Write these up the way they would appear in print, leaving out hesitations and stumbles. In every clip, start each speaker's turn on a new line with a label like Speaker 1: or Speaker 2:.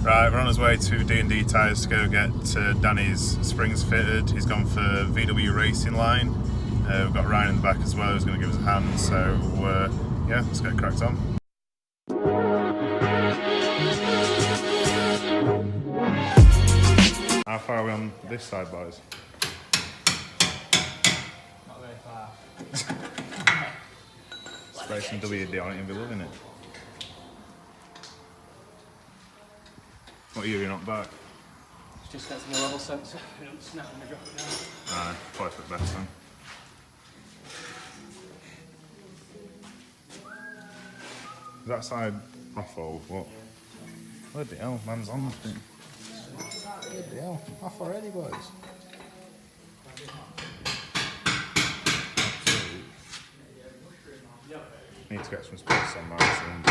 Speaker 1: Right, we're on his way to D&D Tyres to go get Danny's springs fitted. He's gone for VW RacingLine. We've got Ryan in the back as well who's going to give us a hand, so yeah, let's get cracked on. How far are we on this side, boys?
Speaker 2: Not very far.
Speaker 1: Spray some WD on it and be loving it. What are you doing up back?
Speaker 2: Just get to the level sensor. You don't snap and drop it down.
Speaker 1: Aye, probably for the best then. Is that side off or what? Bloody hell, man's on this thing. Bloody hell, off already, boys. Need to get some space on mine soon.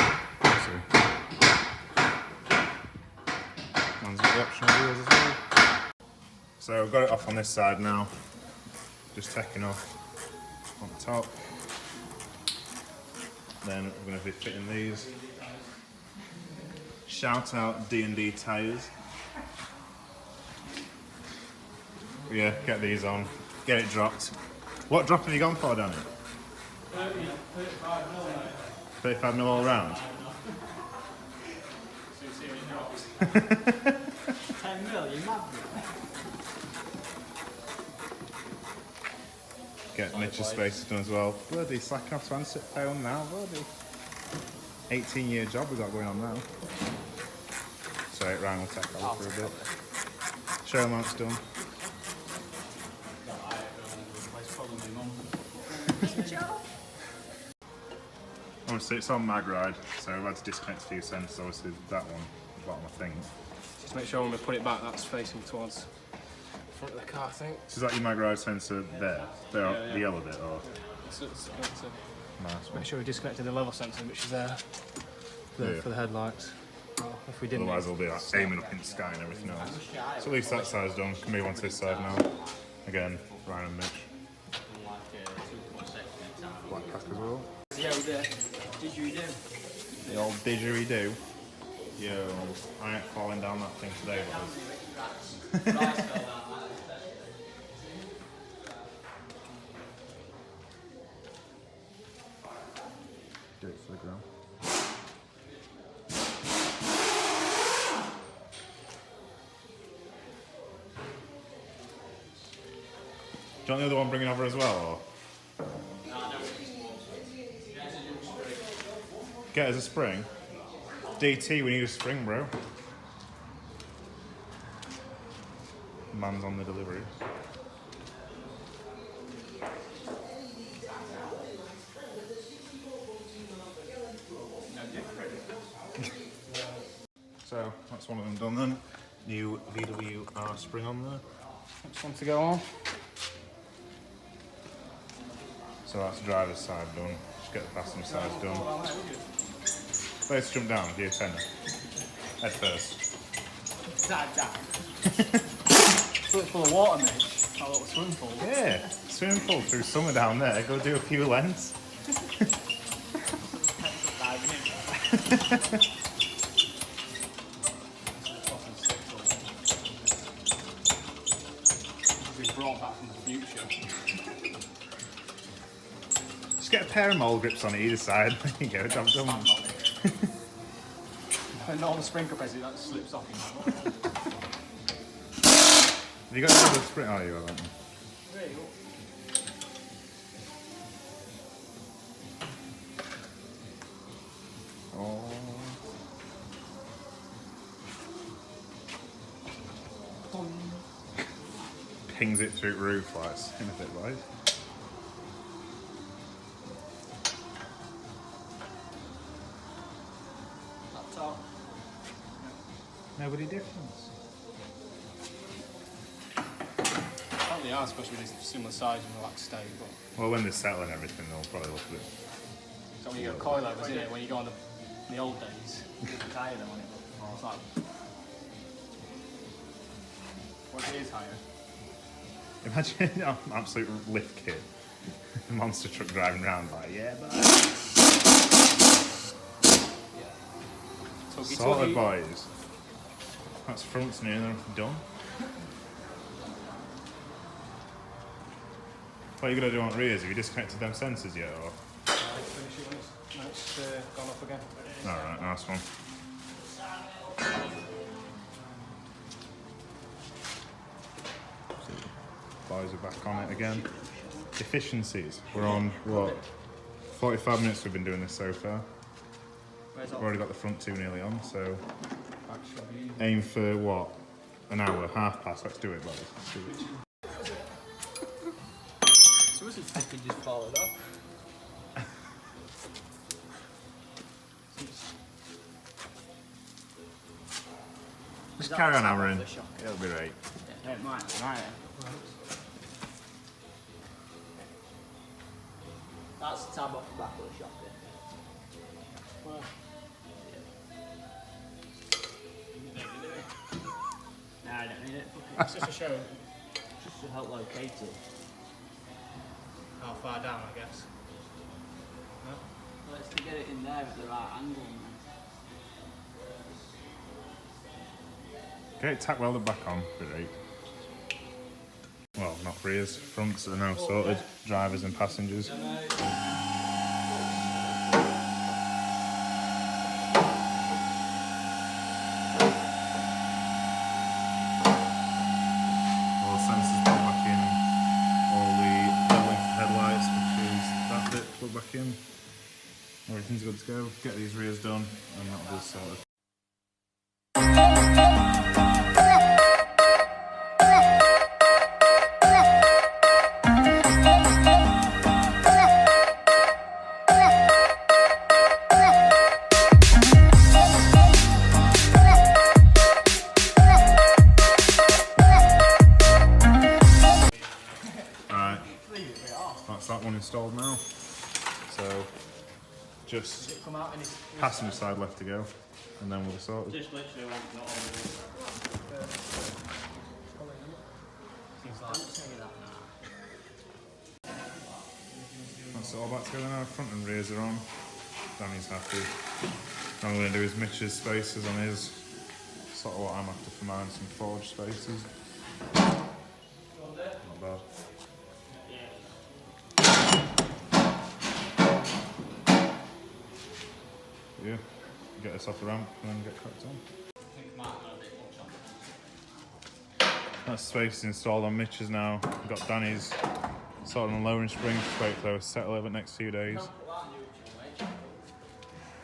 Speaker 1: Man's got the optional wheels as well. So I've got it off on this side now. Just taking off on the top. Then we're going to be fitting these. Shout out D&D Tyres. Yeah, get these on. Get it dropped. What drop have you gone for, Danny?
Speaker 2: 35 mil.
Speaker 1: 35 mil all round?
Speaker 2: 10 mil, you mad?
Speaker 1: Get Mitch's spaces done as well. Bloody slacking off transit pound now, bloody. 18-year job we got going on now. So Ryan will take over for a bit. Show him how it's done. Obviously it's on mag ride, so I've had to disconnect a few sensors, obviously that one, the bottom of things.
Speaker 2: Just make sure when we put it back that's facing towards the front of the car, I think.
Speaker 1: So is that your mag ride sensor there? There,
Speaker 2: Yeah.
Speaker 1: the yellow bit, or?
Speaker 2: Nice. Make sure we disconnected the level sensor, which is there for the headlights. Well, if we didn't,
Speaker 1: Otherwise it'll be like aiming up in the sky and everything else. So at least that side's done. Can move on to this side now. Again, Ryan and Mitch. Black pack as well.
Speaker 2: Yeah, we did. Didgeridoo.
Speaker 1: The old didgeridoo. Yo, I ain't falling down that thing today, boys. Do it for the ground. Do you want the other one bringing over as well, or? Get us a spring. DT, we need a spring, bro. Man's on the delivery. So that's one of them done then. New VWR spring on there. Next one to go on. So that's the driver's side done. Just get the passenger side done. Let's jump down, give you a tenner. Head first.
Speaker 2: It's full of water, Mitch. A little swimming pool.
Speaker 1: Yeah, swimming pool through summer down there. Go do a few lengths.
Speaker 2: Been brought back from the future.
Speaker 1: Just get a pair of mole grips on either side. There you go, job done.
Speaker 2: And not on the spring compressor, that slips off.
Speaker 1: Have you got another sprint? Oh, you haven't.
Speaker 2: There you go.
Speaker 1: Oh. Pings it through the roof like it's in a bit right.
Speaker 2: Laptop.
Speaker 1: Nobody difference.
Speaker 2: Probably are, especially with this similar size and relaxed state. But
Speaker 1: Well, when they settle and everything, they'll probably look a bit.
Speaker 2: so when you go coil over, isn't it? When you go on the old days, you get tired on it. It's like, what is higher?
Speaker 1: Imagine an absolute lift kit. Monster truck driving around like, yeah, but
Speaker 2: Tuggy,
Speaker 1: sorted,
Speaker 2: tuggy.
Speaker 1: boys. That's front's nearly done. What are you going to do on rears? Have you disconnected them sensors yet? Or?
Speaker 2: Finish it when it's gone off again.
Speaker 1: Alright, nice one. Boys are back on it again. Efficiencies. We're on, what, 45 minutes we've been doing this so far. We've already got the front two nearly on, so aim for what? An hour, half past. Let's do it, boys. Let's do it.
Speaker 3: So this is fucking just followed up.
Speaker 1: Just carry on hammering. It'll be right.
Speaker 3: Yeah, it might, right. That's the tab off the back of the shock there.
Speaker 2: Well,
Speaker 3: No, I don't need it.
Speaker 2: it's just to show
Speaker 3: Just to help locate it.
Speaker 2: how far down, I guess. No?
Speaker 3: Well, it's to get it in there at the right angle.
Speaker 1: Get it tack welded back on. Be right. Well, not rears. Fronts are now sorted. Drivers and passengers. Back in. Everything's good to go. Get these rears done and that'll be sorted. Alright, that's that one installed now. So, just passenger side left to go, and then we'll be sorted.
Speaker 3: Just literally one not on the Don't say that now.
Speaker 1: That's it all back together now. Front and rears are on. Danny's happy. Now I'm going to do is Mitch's spaces on his. Sort of what I'm after for mine, some forged spaces. Not bad. Yeah, get this off the ramp and then get cracked on. That space is installed on Mitch's now. We've got Danny's sorting on lowering springs. Just wait for those to settle over the next few days.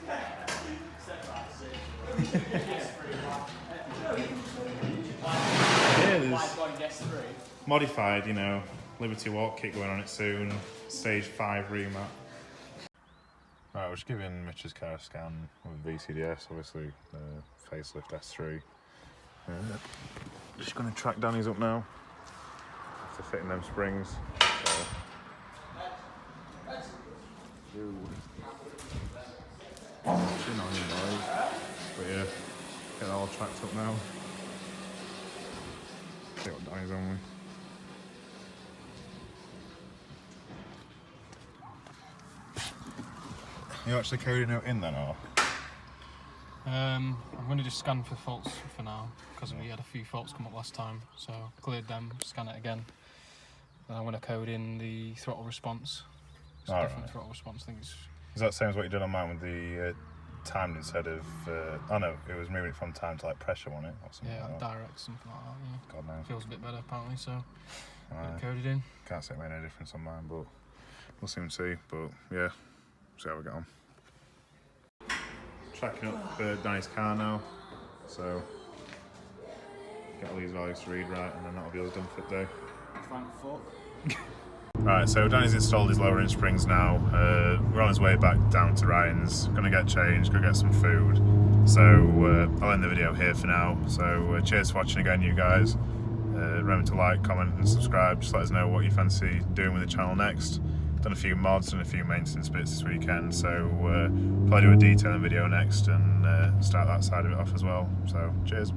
Speaker 1: Yeah, there's modified, you know, Liberty Walk kit going on it soon. Stage 5 remat. Right, we're just giving Mitch's car a scan with VCDS, obviously facelift S3. Just going to track Danny's up now after fitting them springs. So. Chin on you boys. But yeah, get it all tracked up now. See what Danny's on with. Are you actually coding out in then, or?
Speaker 2: I'm going to just scan for faults for now, because we had a few faults come up last time, so cleared them, scan it again. Then I'm going to code in the throttle response. It's a different throttle response. I think it's...
Speaker 1: Is that the same as what you did on mine with the timed instead of... oh no, it was moving it from time to like pressure on it or something.
Speaker 2: Yeah,
Speaker 1: like that.
Speaker 2: direct, something like that, yeah.
Speaker 1: God knows.
Speaker 2: Feels a bit better apparently, so get it coded in.
Speaker 1: Can't say it made any difference on mine, but we'll soon see. But yeah, see how we get on. Tracking up Danny's car now, so get all these values to read right, and then that'll be us done for the day.
Speaker 3: Thank fuck.
Speaker 1: Right, so Danny's installed his lowering springs now. We're on his way back down to Ryan's. Gonna get changed, go get some food. So I'll end the video here for now. So cheers for watching again, you guys. Remember to like, comment, and subscribe. Just let us know what you fancy doing with the channel next. Done a few mods and a few maintenance bits this weekend, so probably do a detailing video next and start that side of it off as well. So cheers.